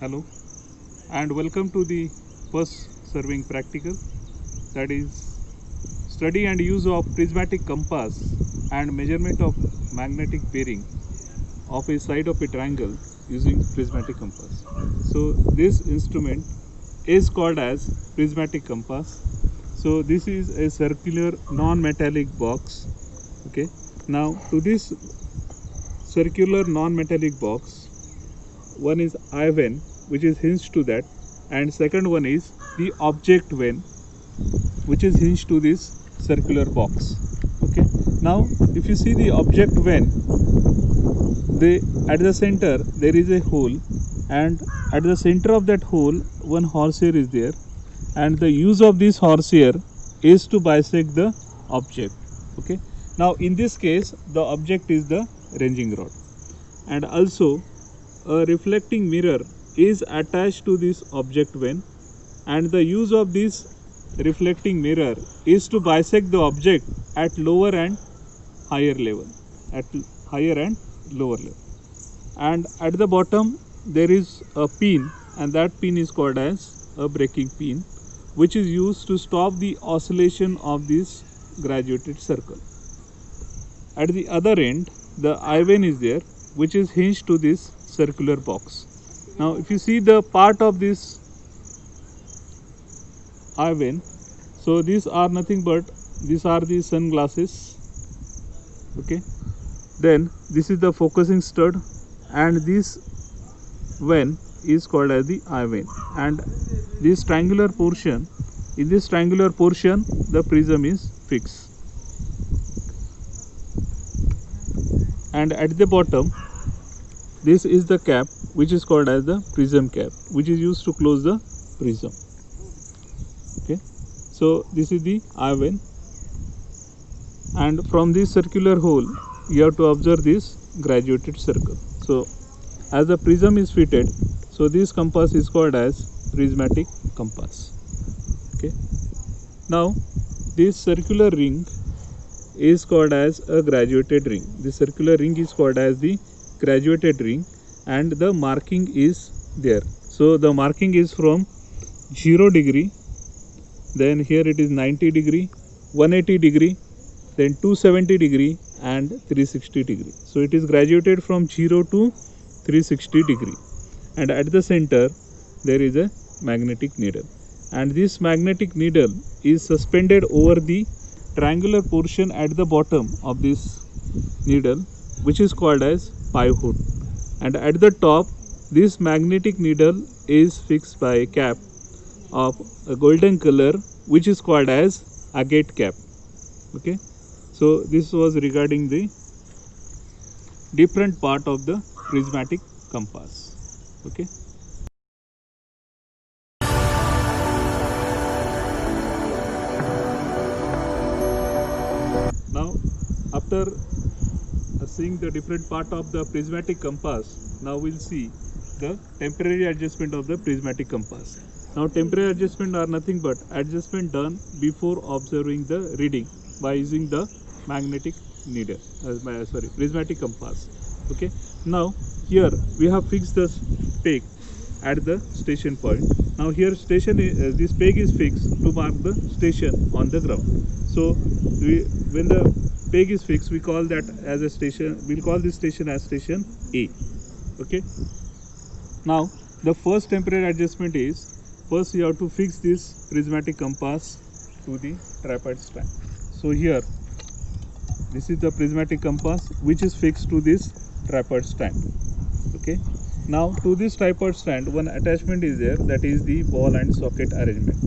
Hello and welcome to the first serving practical, that is study and use of prismatic compass and measurement of magnetic bearing of a side of a triangle using prismatic compass. So this instrument is called as prismatic compass. So this is a circular non-metallic box. Okay, now to this circular non-metallic box, one is eye vane which is hinged to that, and second one is the object vane which is hinged to this circular box. Okay, now if you see the object vane, at the center there is a hole, and at the center of that hole one horsehair is there, and the use of this horsehair is to bisect the object. Okay, now in this case the object is the ranging rod, and also a reflecting mirror is attached to this object vane, and the use of this reflecting mirror is to bisect the object at lower and higher level, at higher and lower level. And at the bottom there is a pin, and that pin is called as a braking pin, which is used to stop the oscillation of this graduated circle. At the other end the eye vane is there, which is hinged to this circular box. Now if you see the part of this eye vane, so these are nothing but these are the sunglasses. Okay, then this is the focusing stud, and this vane is called as the eye vane, and this triangular portion, in this triangular portion the prism is fixed, and at the bottom this is the cap which is called as the prism cap, which is used to close the prism. Okay, so this is the eye vane, and from this circular hole you have to observe this graduated circle. So as the prism is fitted, so this compass is called as prismatic compass. Okay, now this circular ring is called as a graduated ring. This circular ring is called as the graduated ring, and the marking is there. So the marking is from 0 degree, then here it is 90 degree, 180 degree, then 270 degree and 360 degree. So it is graduated from 0 to 360 degree, and at the center there is a magnetic needle, and this magnetic needle is suspended over the triangular portion at the bottom of this needle, which is called as pivot, and at the top this magnetic needle is fixed by a cap of a golden color, which is called as agate cap. Okay, so this was regarding the different part of the prismatic compass. Okay. Now after seeing the different part of the prismatic compass, now we'll see the temporary adjustment of the prismatic compass. Now temporary adjustment are nothing but adjustment done before observing the reading by using the magnetic needle, prismatic compass. Okay, now here we have fixed the peg at the station point. Now here this peg is fixed to mark the station on the ground. So when the peg is fixed, we call that as a station, we'll call this station as station A. Okay, now the first temporary adjustment is, first you have to fix this prismatic compass to the tripod stand. So here this is the prismatic compass which is fixed to this tripod stand. Okay, now to this tripod stand one attachment is there, that is the ball and socket arrangement.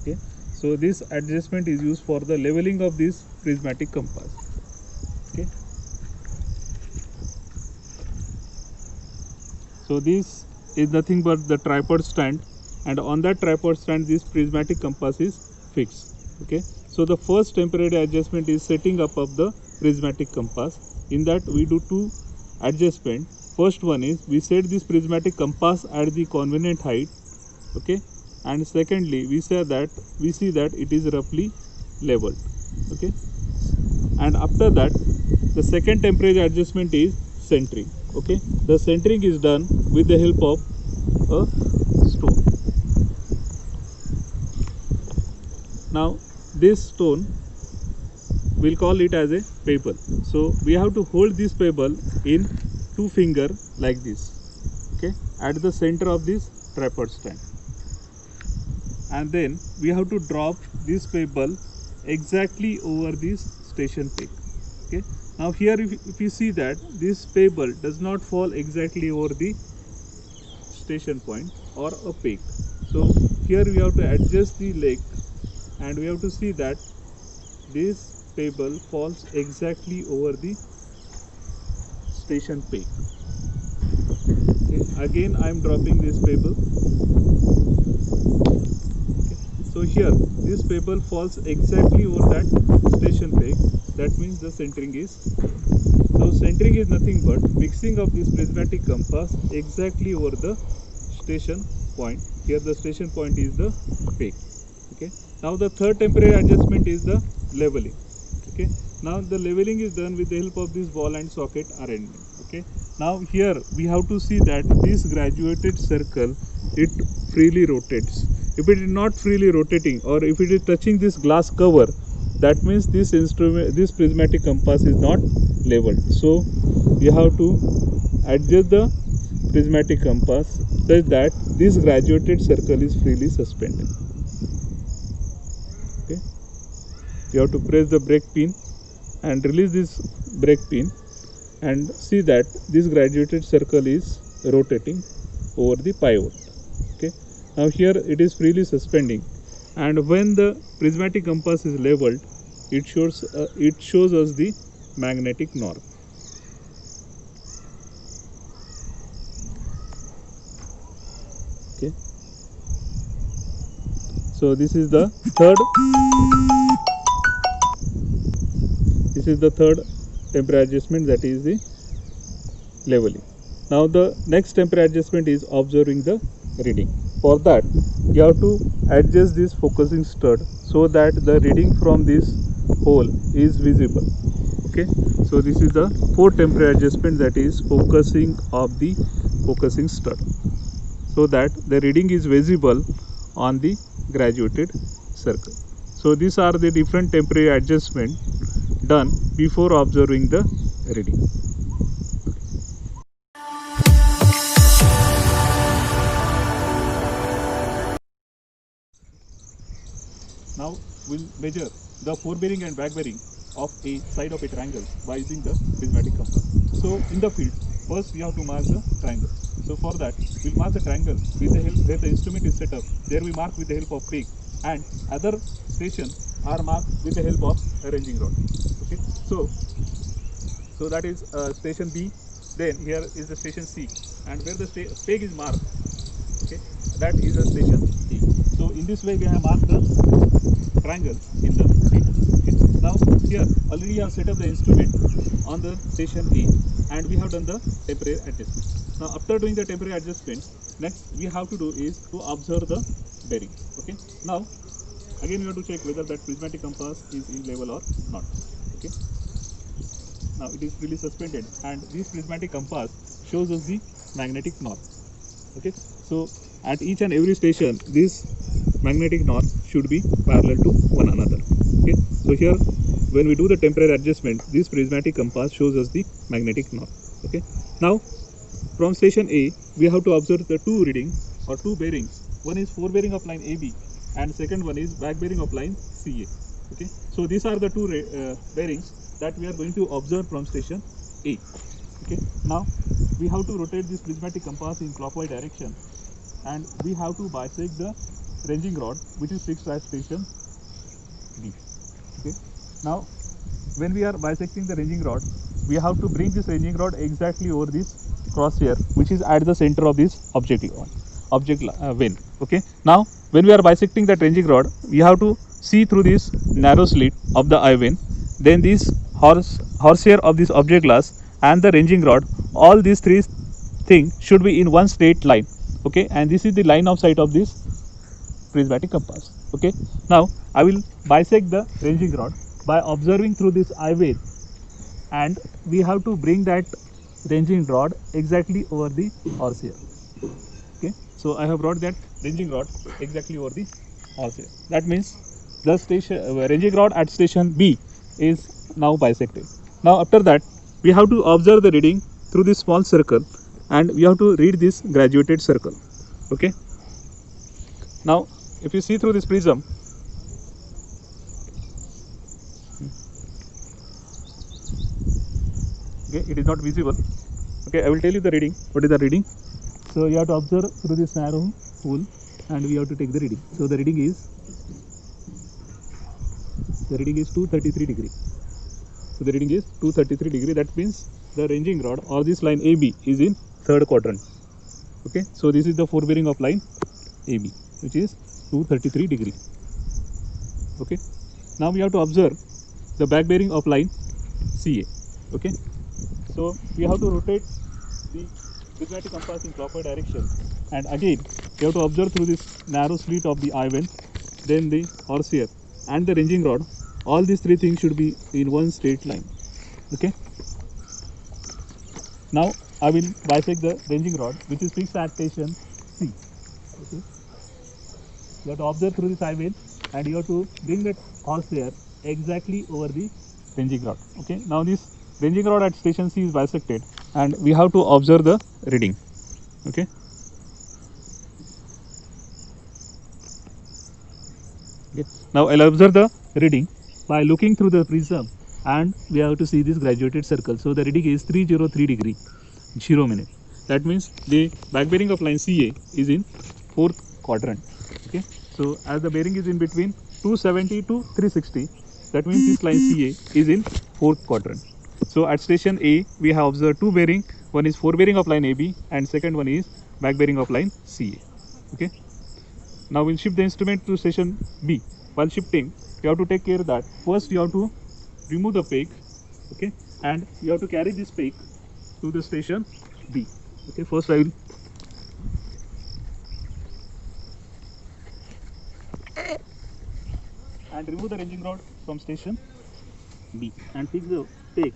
Okay, so this adjustment is used for the leveling of this prismatic compass. Okay, so this is nothing but the tripod stand, and on that tripod stand this prismatic compass is fixed. Okay, so the first temporary adjustment is setting up of the prismatic compass. In that we do two adjustments. First one is we set this prismatic compass at the convenient height. Okay, and secondly we see that it is roughly leveled. Okay, and after that the second temporary adjustment is centering. Okay, the centering is done with the help of a stone. Now this stone, we'll call it as a pebble. So we have to hold this pebble in two finger like this, okay, at the center of this tripod stand, and then we have to drop this pebble exactly over this station peg. Okay, now here if you see that this pebble does not fall exactly over the station point or a peg, so here we have to adjust the leg, and we have to see that this pebble falls exactly over the station peg. Okay, again I am dropping this pebble. Okay, so here this pebble falls exactly over that station peg. That means the centering is, so centering is nothing but fixing of this prismatic compass exactly over the station point. Here the station point is the peg. Okay, now the third temporary adjustment is the leveling. Okay, now the leveling is done with the help of this ball and socket arrangement. Okay, now here we have to see that this graduated circle, it freely rotates. If it is not freely rotating, or if it is touching this glass cover, that means this instrument, this prismatic compass is not leveled. So you have to adjust the prismatic compass such that this graduated circle is freely suspended. Okay, you have to press the brake pin and release this brake pin, and see that this graduated circle is rotating over the pivot. Okay, now here it is freely suspending, and when the prismatic compass is leveled, it shows us the magnetic north. Okay, so this is the third temporary adjustment, that is the leveling. Now the next temporary adjustment is observing the reading. For that you have to adjust this focusing stud so that the reading from this hole is visible. Okay, so this is the fourth temporary adjustment, that is focusing of the focusing stud, so that the reading is visible on the graduated circle. So these are the different temporary adjustments done before observing the reading. Now we'll measure the forebearing and back bearing of a side of a triangle by using the prismatic compass. So in the field, first we have to mark the triangle. So for that we'll mark the triangle with the help where the instrument is set up. There we mark with the help of peg, and other stations are marked with the help of a ranging rod. Okay, so that is station B. Then here is the station C, and where the peg is marked, okay, that is a station A. So in this way we have marked the triangle in the field. Okay. Now here already we have set up the instrument on the station A, and we have done the temporary adjustment. Now after doing the temporary adjustment, next we have to do is to observe the bearing. Okay, now again we have to check whether that prismatic compass is in level or not. Okay, now it is freely suspended, and this prismatic compass shows us the magnetic north. Okay, so at each and every station this magnetic north should be parallel to one another. Okay, so here when we do the temporary adjustment, this prismatic compass shows us the magnetic north. Okay, now from station A we have to observe the two readings or two bearings. One is forebearing of line AB, and second one is back bearing of line CA. Okay, so these are the two bearings that we are going to observe from station A. Okay, now we have to rotate this prismatic compass in clockwise direction, and we have to bisect the ranging rod which is fixed at station B. Okay, now when we are bisecting the ranging rod, we have to bring this ranging rod exactly over this crosshair which is at the center of this object vein. Okay, now when we are bisecting that ranging rod, we have to see through this narrow slit of the eye vein, then this horsehair of this object glass and the ranging rod. All these three things should be in one straight line. Okay, and this is the line of sight of this prismatic compass. Okay, now I will bisect the ranging rod by observing through this eye vein, and we have to bring that ranging rod exactly over the horsehair. Okay, so I have brought that ranging rod exactly over the horsehair. That means the station ranging rod at station B is now bisected. Now after that, we have to observe the reading through this small circle, and we have to read this graduated circle. Okay. Now, if you see through this prism, okay, it is not visible. Okay, I will tell you the reading. What is the reading? So you have to observe through this narrow hole, and we have to take the reading. So the reading is 233 degree. So the reading is 233 degree. That means the ranging rod or this line AB is in third quadrant. Okay, so this is the forebearing of line AB, which is 233 degree. Okay, now we have to observe the back bearing of line CA. Okay, so we have to rotate the prismatic compass in clockwise direction, and again you have to observe through this narrow slit of the eye vent, then the horsehair and the ranging rod. All these three things should be in one straight line. Okay, now I will bisect the ranging rod, which is fixed at station C. Okay, you have to observe through this eye vent, and you have to bring that horsehair exactly over the ranging rod. Okay, now this ranging rod at station C is bisected, and we have to observe the reading. Okay, now I'll observe the reading by looking through the prism, and we have to see this graduated circle. So the reading is 303 degree 0 minute. That means the back bearing of line CA is in fourth quadrant. Okay, so as the bearing is in between 270 to 360, that means this line CA is in fourth quadrant. So at station A we have observed two bearing. One is forebearing of line AB, and second one is back bearing of line CA. Okay, now we'll shift the instrument to station B. While shifting, you have to take care that first you have to remove the peg. Okay, and you have to carry this peg to the station B. Okay, first I will and remove the ranging rod from station B and fix the peg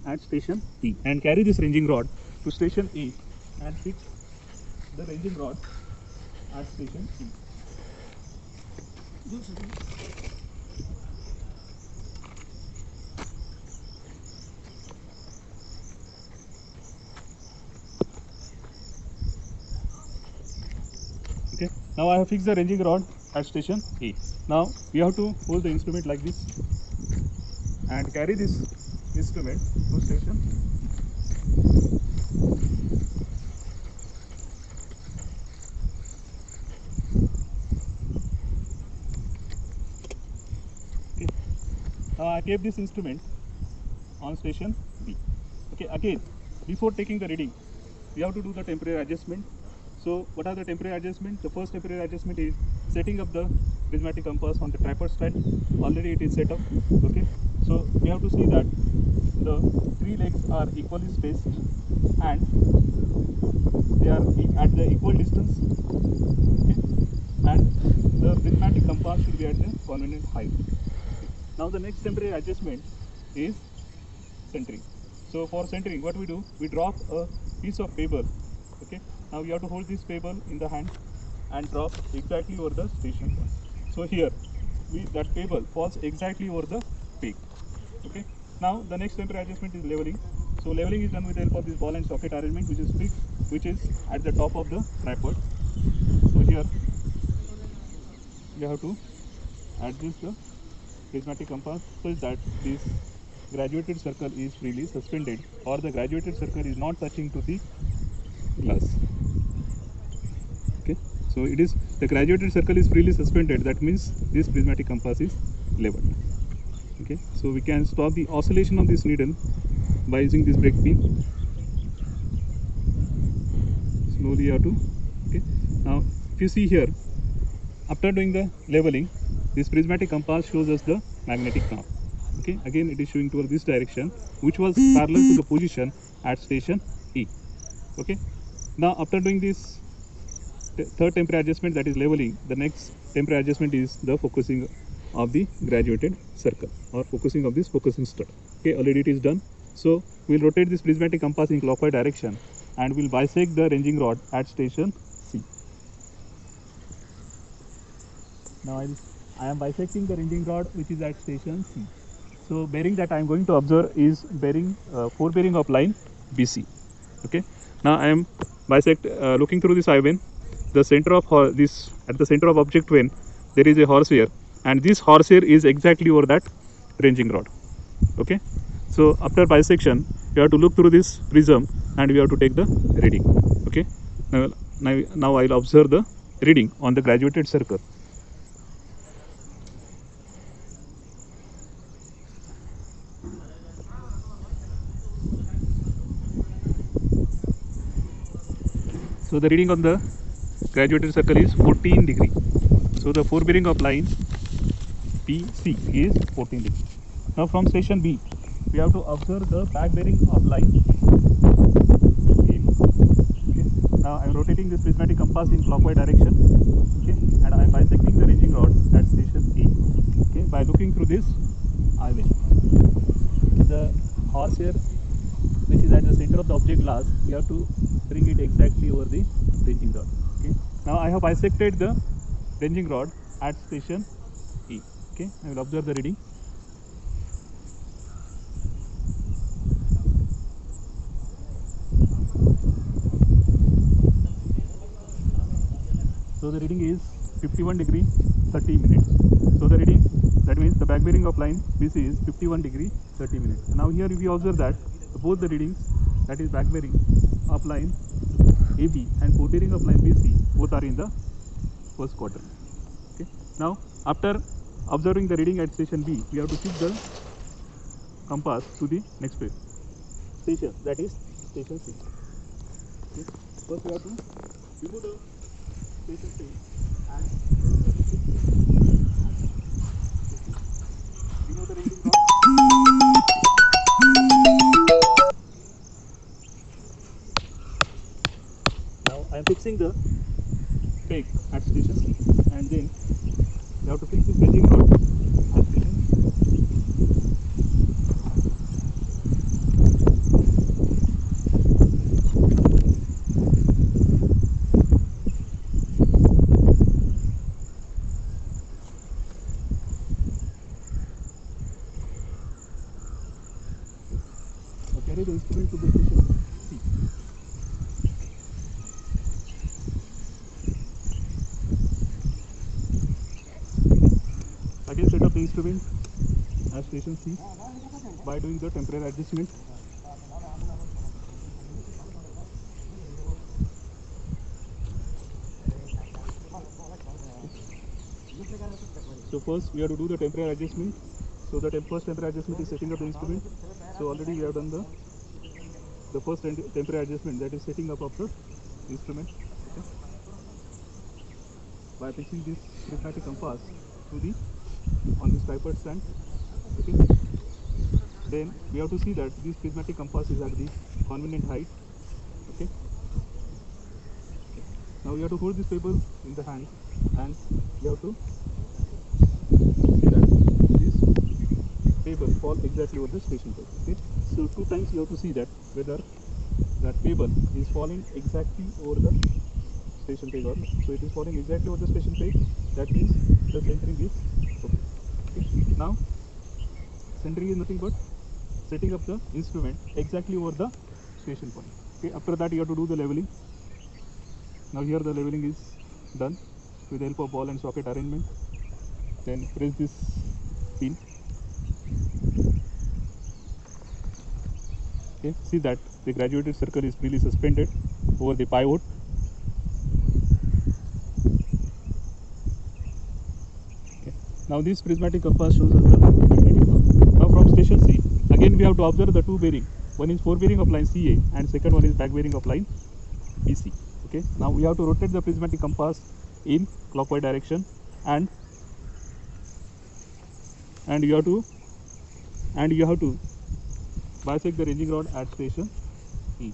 at station B, and carry this ranging rod to station A and fix the ranging rod at station E. Okay, now I have fixed the ranging rod at station A. Now we have to hold the instrument like this and carry this instrument to station okay. Now I kept this instrument on station B. Okay, again before taking the reading we have to do the temporary adjustment. So what are the temporary adjustments? The first temporary adjustment is setting up the prismatic compass on the tripod stand. Already it is set up. Okay, so we have to see that the three legs are equally spaced and they are at the equal distance. Okay, and the prismatic compass should be at the convenient height. Okay. Now the next temporary adjustment is centering. So for centering, what we do, we drop a piece of paper. Okay, now you have to hold this paper in the hand and drop exactly over the station point. So here that paper falls exactly over the peg. Okay, now the next temporary adjustment is leveling. So leveling is done with the help of this ball and socket arrangement, which is fixed, which is at the top of the tripod. So here you have to adjust the prismatic compass such that this graduated circle is freely suspended, or the graduated circle is not touching to the glass. Okay, so it is the graduated circle is freely suspended. That means this prismatic compass is leveled. Okay, so we can stop the oscillation of this needle by using this brake pin. Slowly you have to. Okay, now if you see here, after doing the leveling, this prismatic compass shows us the magnetic north. Okay, again it is showing toward this direction, which was parallel to the position at station E. Okay, now after doing this third temporary adjustment, that is leveling, the next temporary adjustment is the focusing of the graduated circle or focusing of this focusing stud. Okay, already it is done. So we'll rotate this prismatic compass in clockwise direction and we'll bisect the ranging rod at station C. Now I am bisecting the ranging rod which is at station C. So bearing that I am going to observe is bearing 4 bearing of line BC. Okay. Now I am looking through this eye vein. The center of this at the center of object vein there is a horsehair, and this horsehair is exactly over that ranging rod. Okay. So after bisection, you have to look through this prism and we have to take the reading. Okay. Now I'll observe the reading on the graduated circle. So the reading on the graduated circle is 14 degree. So the 4 bearing of line PC is 14 degree. Now from station B, we have to observe the back bearing of line AB. Okay. Now I am rotating this prismatic compass in clockwise direction. Okay, and I am bisecting the ranging rod at station A. Okay, by looking through this eye vein. The horsehair which is at the center of the object glass, we have to bring it exactly over the ranging rod. Okay. Now I have bisected the ranging rod at station E. Okay, I will observe the reading. So the reading is 51 degree 30 minutes. So the reading, that means the back bearing of line BC is 51 degree 30 minutes. Now here we observe that both the readings, that is back bearing of line AB and forward bearing of line BC, both are in the first quadrant. Okay. Now after observing the reading at station B, we have to shift the compass to the next station, that is station C. Okay. First we have to remove the station C and remove the ranging rod. Now I am fixing the peg at station C, and then you have to fix this ranging rod at station C. Carry the instrument to the station C. Again set up the instrument at station C by doing the temporary adjustment. So first we have to do the temporary adjustment. So the first temporary adjustment is setting up the instrument. So already we have done the first temporary adjustment, that is setting up of the instrument. Okay. By fixing this prismatic compass to the on this tripod stand. Okay. Then we have to see that this prismatic compass is at the convenient height. Okay. Now we have to hold this paper in the hand and we have to see that this paper fall exactly over the station peg. Okay. So 2 times you have to see that whether that paper is falling exactly over the station peg or not. So it is falling exactly over the station peg. That means the centering is okay. Okay. Now centering is nothing but setting up the instrument exactly over the station point. Okay. After that you have to do the leveling. Now here the leveling is done with the help of ball and socket arrangement. Then press this pin. Okay. See that the graduated circle is freely suspended over the pivot. Okay. Now this prismatic compass shows us the magnetic north. Now from station C, again we have to observe the 2 bearing. One is forward bearing of line CA and second one is back bearing of line BC. Okay. Now we have to rotate the prismatic compass in clockwise direction and you have to bisect the ranging rod at station E.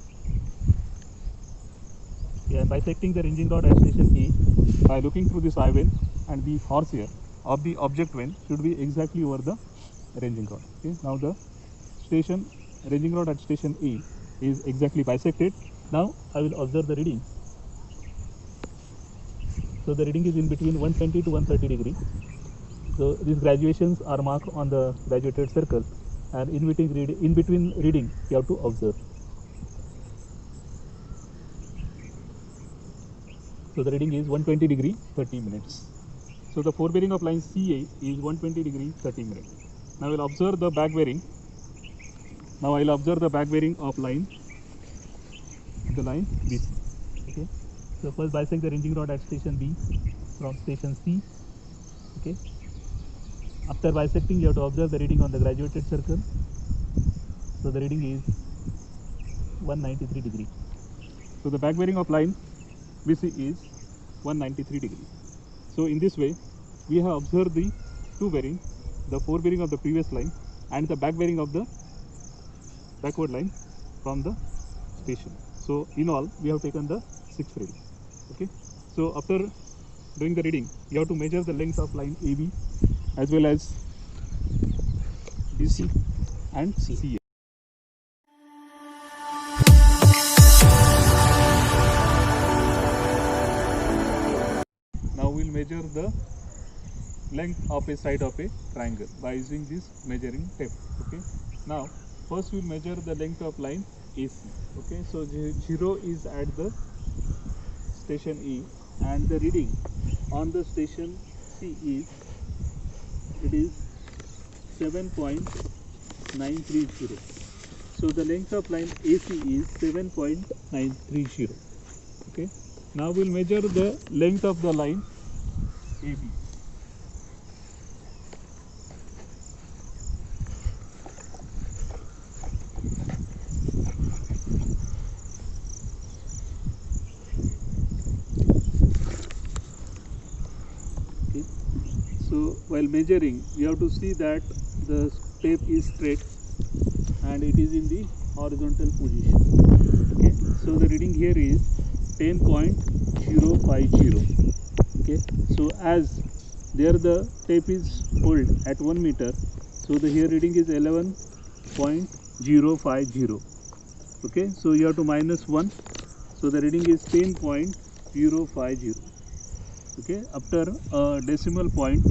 Yeah, bisecting the ranging rod at station E by looking through this eye vein, and the horsehair of the object vein should be exactly over the ranging rod. Okay. Now the station ranging rod at station A is exactly bisected. Now I will observe the reading. So the reading is in between 120 to 130 degree. So these graduations are marked on the graduated circle, and in between reading you have to observe. So the reading is 120 degree 30 minutes. So the forebearing of line CA is 120 degree 30 minutes. Now I will observe the back bearing. Now I will observe the back bearing of line BC. Okay. So first bisect the ranging rod at station B from station C. Okay. After bisecting, you have to observe the reading on the graduated circle. So the reading is 193 degree. So the back bearing of line BC is 193 degree. So in this way, we have observed the two bearings, the forebearing of the previous line and the back bearing of the backward line from the station. So in all, we have taken the 6 readings. Okay. So after doing the reading, you have to measure the length of line AB as well as BC and CA. Now we'll measure the length of a side of a triangle by using this measuring tape. Okay. Now first we'll measure the length of line AC. Okay. So 0 is at the station E, and the reading on the station C is 7.930. So the length of line AC is 7.930. Okay. Now we'll measure the length of the line AB. Okay. So while measuring, you have to see that the tape is straight and it is in the horizontal position. Okay. So the reading here is 10.050. Okay. So as there the tape is hold at 1 meter, so the here reading is 11.050. Okay. So you have to minus 1. So the reading is 10.050. Okay. After a decimal point,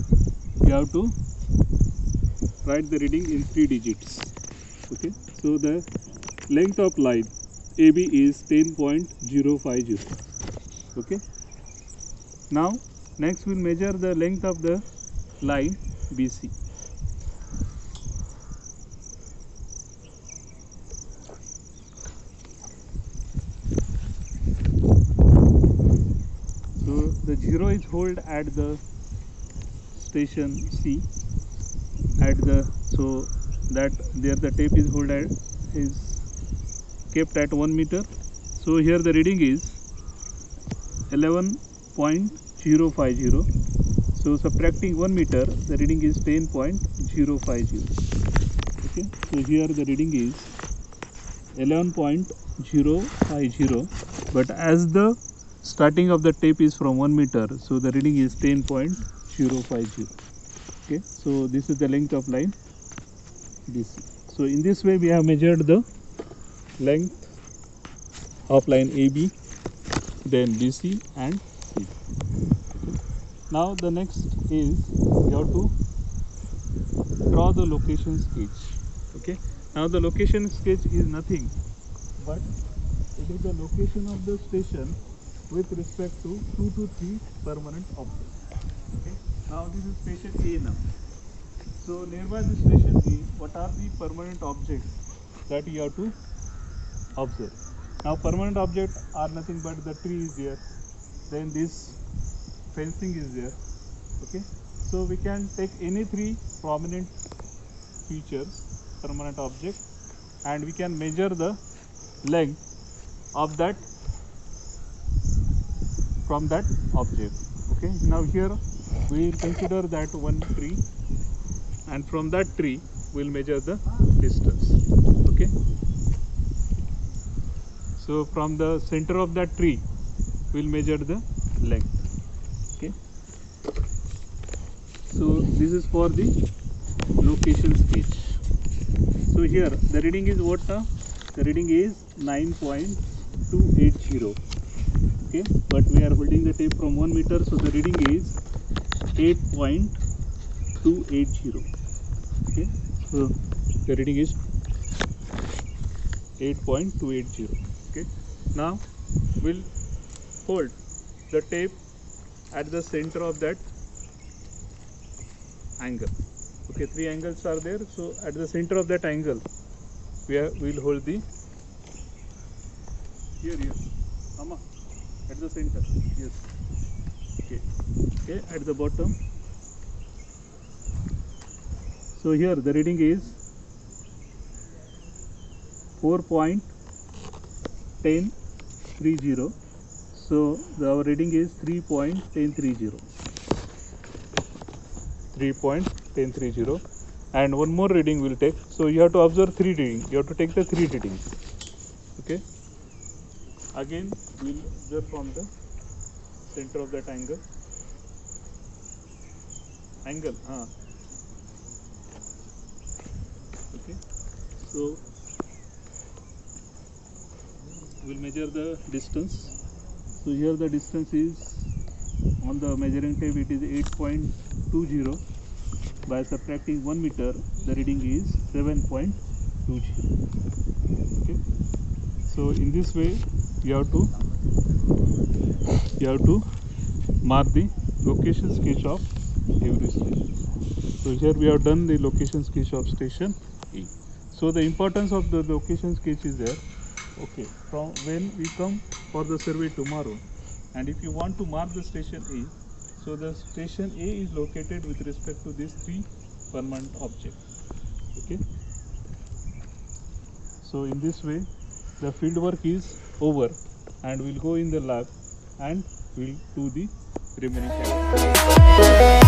you have to write the reading in 3 digits. Okay. So the length of line AB is 10.050. Okay. Now next we'll measure the length of the line BC. So the 0 is hold at the station C at the, so that there the tape is hold at is kept at 1 meter. So here the reading is 11.050. So subtracting 1 meter, the reading is 10.050. Okay. So here the reading is 11.050, but as the starting of the tape is from 1 meter, so the reading is 10.050. Okay. So this is the length of line BC. So in this way we have measured the length of line AB, then BC and C. Now the next is you have to draw the location sketch. Okay. Now the location sketch is nothing but it is the location of the station with respect to 2 to 3 permanent objects. Okay. Now this is station A now. So nearby the station A, what are the permanent objects that you have to observe? Now permanent objects are nothing but the tree is there, then this fencing is there. Okay. So we can take any 3 prominent features, permanent object, and we can measure the length of that from that object. Okay. Now here we will consider that one tree, and from that tree we will measure the distance. Okay. So from the center of that tree we will measure the length. Okay. So this is for the location sketch. So here the reading is what now? The reading is 9.280. Okay, but we are holding the tape from 1 meter, so the reading is 8.280. Okay, so the reading is 8.280. Okay, now we'll hold the tape at the center of that angle. Okay, 3 angles are there, so at the center of that angle we'll hold the here Mama, at the center, yes. Okay, at the bottom. So here the reading is 4.1030. So our reading is 3.1030. 3.1030, and one more reading we'll take. So you have to observe 3 readings. You have to take the 3 readings. Okay. Again we'll observe from the center of that angle. Okay. So we'll measure the distance. So here the distance is on the measuring tape, it is 8.20. By subtracting 1 meter, the reading is 7.20. Okay. So in this way you have to mark the location sketch of every station. So here we have done the location sketch of station E. So the importance of the location sketch is there. Okay, from when we come for the survey tomorrow, and if you want to mark the station A, so the station A is located with respect to these 3 permanent objects. Okay. So in this way the field work is over, and we'll go in the lab and we'll do the remaining activities.